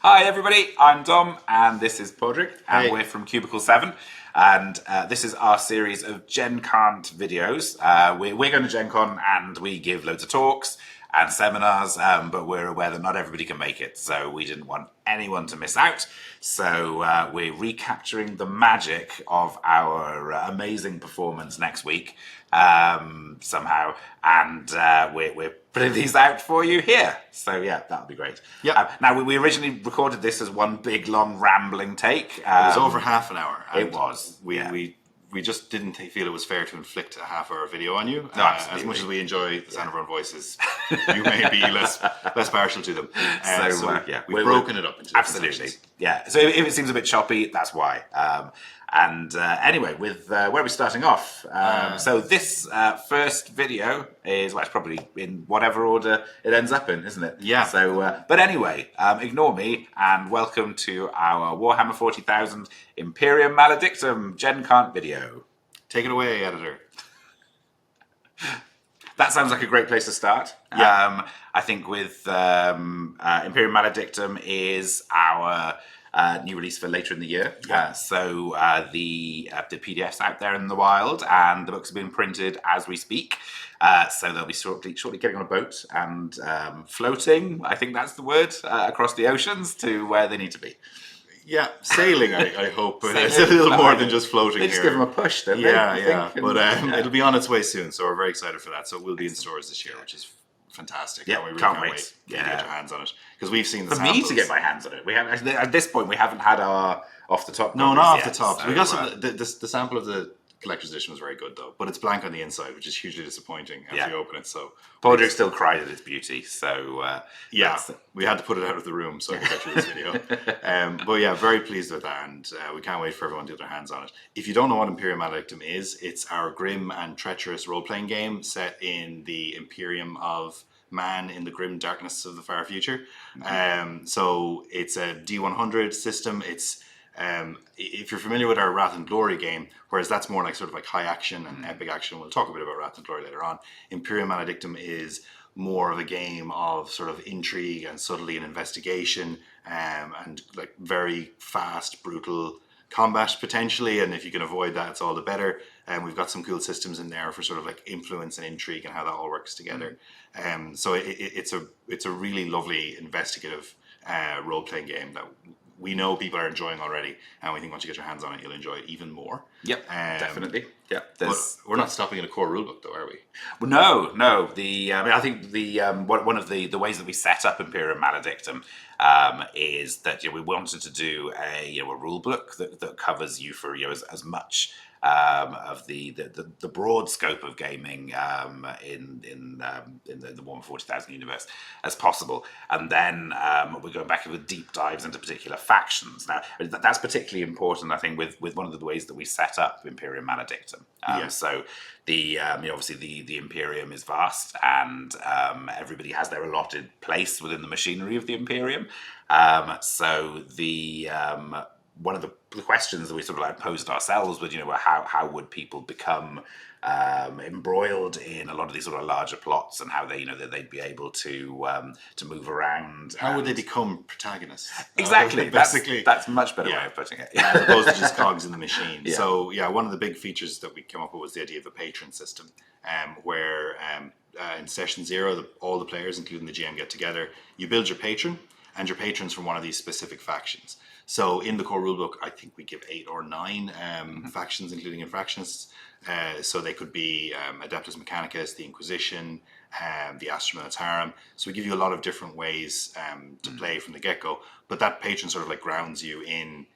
Hi everybody, I'm Dom and this is Pádraig and Hey. we're from Cubicle 7 and this is our series of GenCan't videos. We're going to GenCon and we give loads of talks and seminars, but we're aware that not everybody can make it, so we didn't want anyone to miss out. So we're recapturing the magic of our amazing performance next week somehow, and we're putting these out for you here. So yeah, that'll be great. Yep. Now we originally recorded this as one big long rambling take. It was over half an hour. and It was. We just didn't feel it was fair to inflict a half-hour video on you. No, absolutely. As much as we enjoy the sound of our voices, you may be less partial to them. We've broken it up into different absolutely sections. yeah. So if it seems a bit choppy, that's why. Anyway, with where are we starting off? So this first video is, well, it's probably in whatever order it ends up in, isn't it? Yeah. So, but anyway, ignore me and welcome to our Warhammer 40,000 Imperium Maledictum GenCan't video. Take it away, editor. That sounds like a great place to start. Yeah. I think with Imperium Maledictum is our new release for later in the year. Yeah. The PDF's out there in the wild, and the books are being printed as we speak. So they'll be shortly getting on a boat and floating. I think that's the word, across the oceans to where they need to be. Yeah, sailing, I hope. But it's a little more than just floating They just here. give them a push, don't Yeah, they? yeah. But it'll be on its way soon, so we're very excited for that. So it will be in stores this year, which is fantastic. Yeah, We really can't can't wait. wait to Yeah. get your hands on it. Because we've seen the For me to get my hands on it, we haven't actually, at this point we haven't had our off the top. No, copies not off yet, the top. so, We got some. The sample of the collector's edition was very good though, but it's blank on the inside, which is hugely disappointing after you open it. So Pádraig still cried at its beauty, so we had to put it out of the room so I could get through this video. But yeah, very pleased with that, and we can't wait for everyone to get their hands on it. If you don't know what Imperium Maledictum is, it's our grim and treacherous role-playing game set in the Imperium of man in the grim darkness of the far future. So it's a D100 system. It's if you're familiar with our Wrath and Glory game, whereas that's more like sort of like high action and epic action. We'll talk a bit about Wrath and Glory later on. Imperium Maledictum is more of a game of sort of intrigue and subtlety and investigation, and like very fast, brutal combat potentially. And if you can avoid that, it's all the better. And we've got some cool systems in there for sort of like influence and intrigue and how that all works together. So it's a really lovely investigative role-playing game that we know people are enjoying already, and we think once you get your hands on it, you'll enjoy it even more. Yep, definitely. Yep. But we're not stopping at a core rulebook, though, are we? Well, no. I think the one of the ways that we set up Imperium Maledictum is that we wanted to do a rule book that covers you for as much of the broad scope of gaming in the Warhammer 40,000 universe as possible, and then we're going back with deep dives into particular factions. Now that's particularly important, I think, with one of the ways that we set up Imperium Maledictum. So the obviously the Imperium is vast, and everybody has their allotted place within the machinery of the Imperium. So the one of the questions that we sort of like posed ourselves was, how would people become embroiled in a lot of these sort of larger plots, and how they'd be able to move around. How would they become protagonists? Exactly, basically. That's a much better way of putting it. As opposed to just cogs in the machine. Yeah. So yeah, one of the big features that we came up with was the idea of a patron system, where in session 0, all the players, including the GM, get together. You build your patron, and your patron's from one of these specific factions. So in the core rulebook, I think we give 8 or 9 factions, including infractionists. So they could be Adeptus Mechanicus, the Inquisition, the Astra Militarum. So we give you a lot of different ways to play from the get-go. But that patron sort of like grounds you in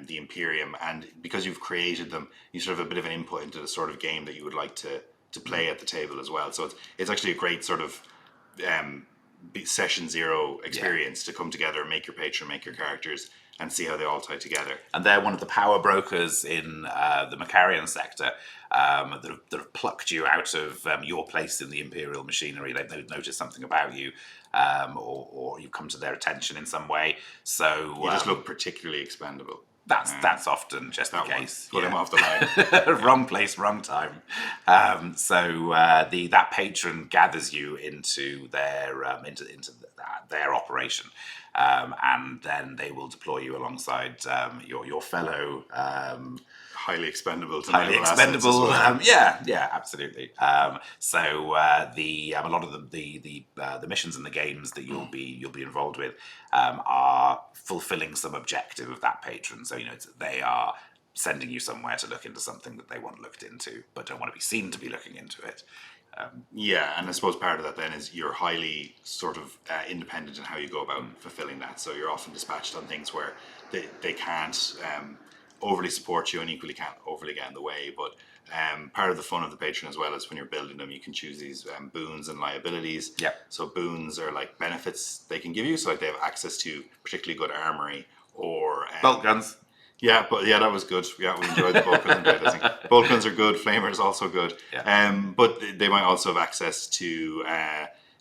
the Imperium. And because you've created them, you sort of have a bit of an input into the sort of game that you would like to play at the table as well. So it's actually a great sort of session 0 experience to come together, make your patron, make your characters, and see how they all tie together. And they're one of the power brokers in the Macarian sector that have plucked you out of your place in the Imperial machinery. They've noticed something about you, or you've come to their attention in some way. So you just look particularly expendable. That's often just the case. Put him off the line. Wrong place, wrong time. So that patron gathers you into their into their operation, and then they will deploy you alongside your fellow. Highly expendable to Highly naval assets as expendable, well. yeah, absolutely. So a lot of the missions and the games that you'll be involved with are fulfilling some objective of that patron. So they are sending you somewhere to look into something that they want looked into, but don't want to be seen to be looking into it. Yeah, and I suppose part of that then is you're highly sort of independent in how you go about fulfilling that. So you're often dispatched on things where they can't overly support you and equally can't overly get in the way. But part of the fun of the patron as well is when you're building them, you can choose these boons and liabilities. Yeah. So boons are like benefits they can give you. So like they have access to particularly good armory or Bolt guns. Yeah, but yeah, that was good. Yeah, we enjoyed the bolt guns. Bolt guns are good. Flamers also good. Yeah. But they might also have access to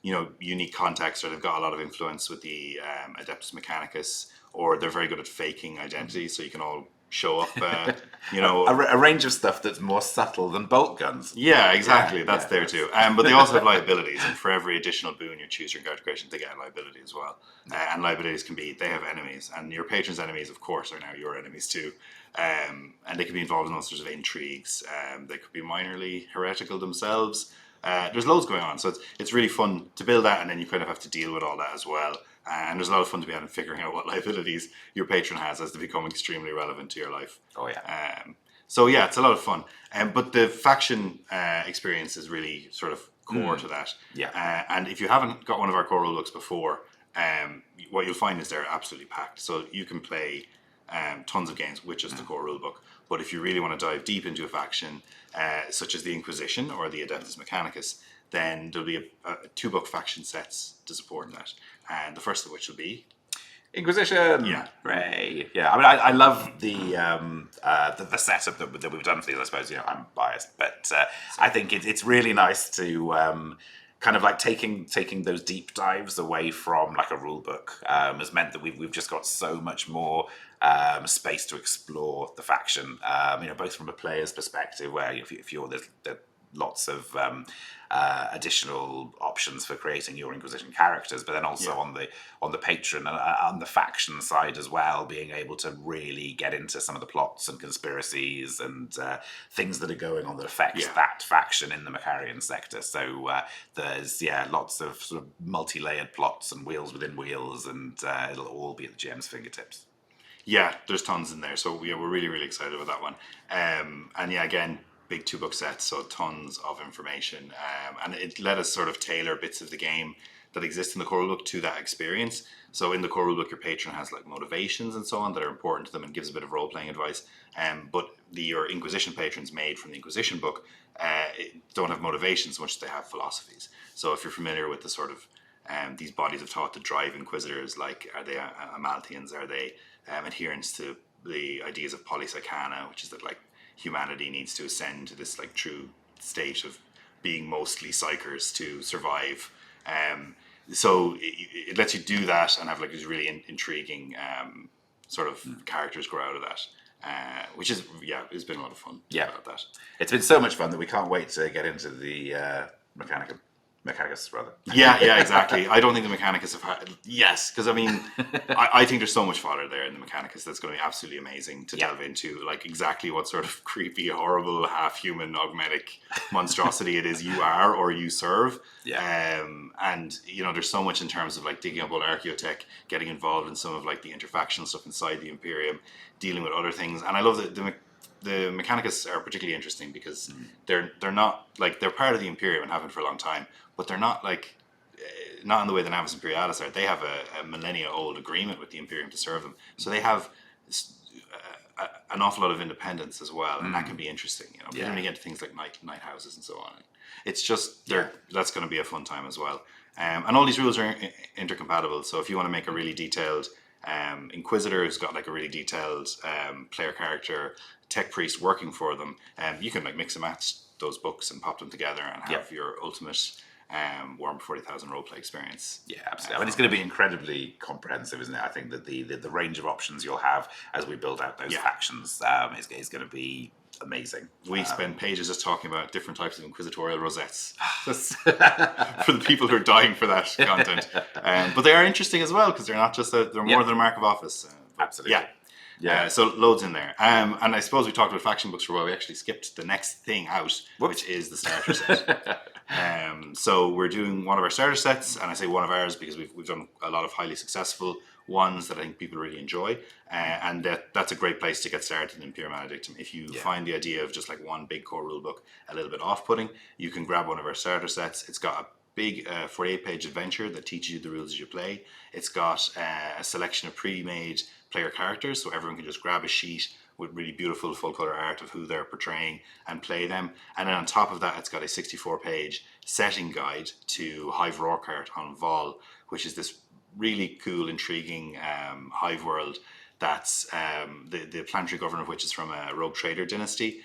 unique contacts, or they've got a lot of influence with the Adeptus Mechanicus, or they're very good at faking identity, so you can all show up. A range of stuff that's more subtle than bolt guns. Yeah, exactly. That's there too. But they also have liabilities, and for every additional boon you choose your character creation, they get a liability as well. And liabilities they have enemies, and your patron's enemies, of course, are now your enemies too. And they can be involved in all sorts of intrigues. They could be minorly heretical themselves. There's loads going on, so it's really fun to build that, and then you kind of have to deal with all that as well. And there's a lot of fun to be had in figuring out what liabilities your patron has as they become extremely relevant to your life. Oh yeah. So yeah, it's a lot of fun. But the faction experience is really sort of core to that. Yeah. And if you haven't got one of our core rulebooks before, what you'll find is they're absolutely packed. So you can play tons of games with just the core rulebook. But if you really want to dive deep into a faction, such as the Inquisition or the Adeptus Mechanicus, then there'll be a 2-book faction sets to support that. And the first of which will be Inquisition. Yeah. Hooray. Yeah. I mean, I love the setup that we've done for these. I suppose I'm biased, but I think it's really nice to kind of like taking those deep dives away from like a rule book has meant that we've just got so much more space to explore the faction. Both from a player's perspective, where if you're there's lots of additional options for creating your Inquisition characters, but then also on the patron and on the faction side as well, being able to really get into some of the plots and conspiracies and things that are going on that affects that faction in the Macarian sector. So there's lots of sort of multi-layered plots and wheels within wheels, and it'll all be at the GM's fingertips. Yeah, there's tons in there. So we're really, really excited about that one. And yeah, again, big 2-book sets, so tons of information. And it let us sort of tailor bits of the game that exist in the core rulebook to that experience. So in the core rulebook, your patron has like motivations and so on that are important to them and gives a bit of role-playing advice. But your Inquisition patrons made from the Inquisition book don't have motivations so much as they have philosophies. So if you're familiar with the sort of these bodies of thought that drive Inquisitors, like are they Amaltheans, are they adherents to the ideas of Polysarcana, which is that like humanity needs to ascend to this like true state of being mostly psychers to survive. So it lets you do that and have like these really intriguing sort of characters grow out of that, which is it's been a lot of fun. About that. It's been so much fun that we can't wait to get into the Mechanicus, rather. Yeah, exactly. I don't think the Mechanicus have had... Yes, because I mean, I think there's so much fodder there in the Mechanicus that's going to be absolutely amazing to delve into, like exactly what sort of creepy, horrible, half-human, augmetic monstrosity it is you are or you serve. And, there's so much in terms of like digging up old archaeotech, getting involved in some of like the interfactional stuff inside the Imperium, dealing with other things. And I love that the Mechanicus are particularly interesting because they're not like they're part of the Imperium and have been for a long time, but they're not like not in the way the Navis Imperialis are. They have a millennia-old agreement with the Imperium to serve them, so they have an awful lot of independence as well, and that can be interesting. When you get to things like night houses and so on, it's just that's going to be a fun time as well. And all these rules are intercompatible. So if you want to make a really detailed Inquisitor who's got like a really detailed player character, tech priest working for them, you can like mix and match those books and pop them together and have your ultimate Warhammer 40,000 roleplay experience. Yeah, absolutely. I mean, it's going to be incredibly comprehensive, isn't it? I think that the range of options you'll have as we build out those factions is going to be amazing. We spend pages just talking about different types of inquisitorial rosettes for the people who are dying for that content. But they are interesting as well because they're not just they're more than a mark of office. Absolutely. Yeah. So loads in there. And I suppose we talked about faction books for a while. We actually skipped the next thing out, which is the starter set. So we're doing one of our starter sets, and I say one of ours because we've done a lot of highly successful ones that I think people really enjoy, and that's a great place to get started in Imperium Maledictum. If you find the idea of just like one big core rule book a little bit off-putting, you can grab one of our starter sets. It's got a big 48-page adventure that teaches you the rules as you play. It's got a selection of pre-made player characters, so everyone can just grab a sheet with really beautiful full color art of who they're portraying and play them. And then on top of that, it's got a 64-page setting guide to Hive Rorquart on Vol, which is this really cool, intriguing hive world that's the planetary governor of which is from a rogue trader dynasty.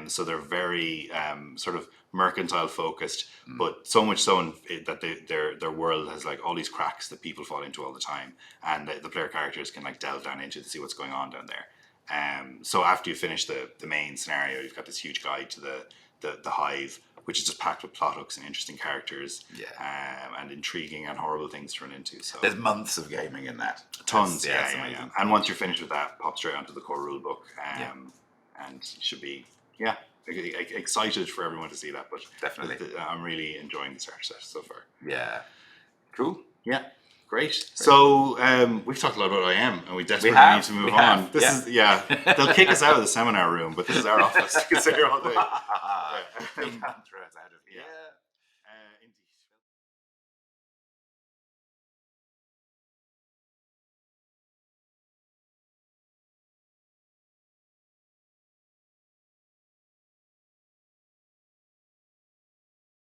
So they're very sort of mercantile focused, but so much so that their world has like all these cracks that people fall into all the time, and the player characters can like delve down into to see what's going on down there. So after you finish the main scenario, you've got this huge guide to the hive, which is just packed with plot hooks and interesting characters, and intriguing and horrible things to run into. So there's months of gaming in that. Tons, yeah. And once you're finished with that, pop straight onto the core rule book, and should be excited for everyone to see that. But definitely, I'm really enjoying the starter set so far. Yeah, cool. Yeah. Great. So we've talked a lot about IM, and we desperately need to move on. This is they'll kick us out of the seminar room, but this is our office. You can sit here all day. They can't throw us out of here.